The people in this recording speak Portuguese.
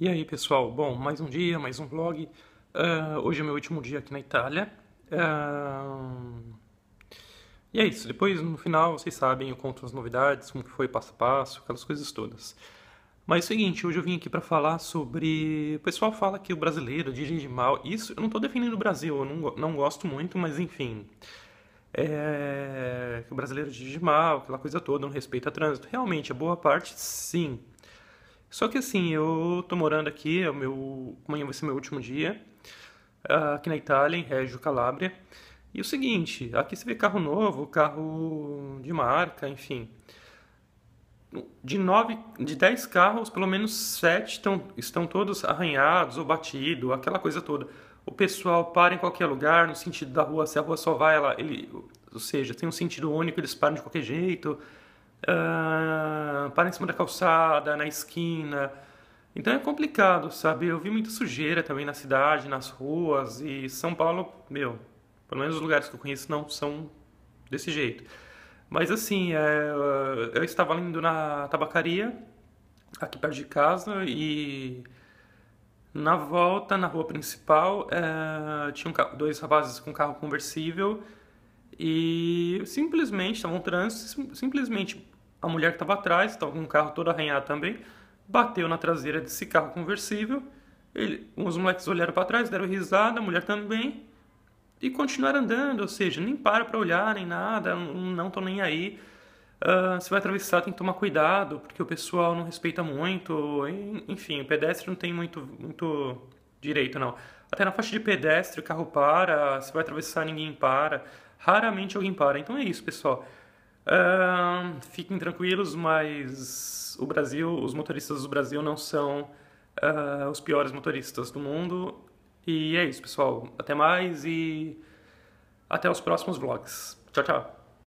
E aí, pessoal? Bom, mais um dia, mais um vlog. Hoje é meu último dia aqui na Itália. E é isso. Depois, no final, vocês sabem, eu conto as novidades, como que foi passo a passo, aquelas coisas todas. Mas é o seguinte, hoje eu vim aqui pra falar sobre... O pessoal fala que o brasileiro dirige mal. Isso, eu não tô defendendo o Brasil, eu não gosto muito, mas enfim. Que o brasileiro dirige mal, aquela coisa toda, não respeita trânsito. Realmente, a boa parte, sim. Só que assim, eu tô morando aqui, amanhã vai ser meu último dia, aqui na Itália, em Reggio Calabria. E o seguinte, aqui você vê carro novo, carro de marca, enfim. De 10 carros, pelo menos 7 estão todos arranhados ou batidos, aquela coisa toda. O pessoal para em qualquer lugar, no sentido da rua, se a rua só vai, ou seja, tem um sentido único, eles param de qualquer jeito. Para em cima da calçada, na esquina. Então é complicado, sabe? Eu vi muita sujeira também na cidade, nas ruas, e São Paulo, meu, pelo menos os lugares que eu conheço não são desse jeito. Mas assim, eu estava indo na tabacaria, aqui perto de casa, e na volta, na rua principal, tinha dois rapazes com carro conversível e simplesmente estavam no trânsito, simplesmente a mulher que estava atrás, estava com o carro todo arranhado também, bateu na traseira desse carro conversível. Os moleques olharam para trás, deram risada, a mulher também, e continuaram andando, ou seja, nem para olhar, nem nada, não estão nem aí. Você vai atravessar, tem que tomar cuidado, porque o pessoal não respeita muito. Enfim, o pedestre não tem muito direito, não. Até na faixa de pedestre, o carro para, você vai atravessar, ninguém para. Raramente alguém para. Então é isso, pessoal. Fiquem tranquilos, mas o Brasil, os motoristas do Brasil não são os piores motoristas do mundo. E é isso, pessoal. Até mais e até os próximos vlogs. Tchau, tchau.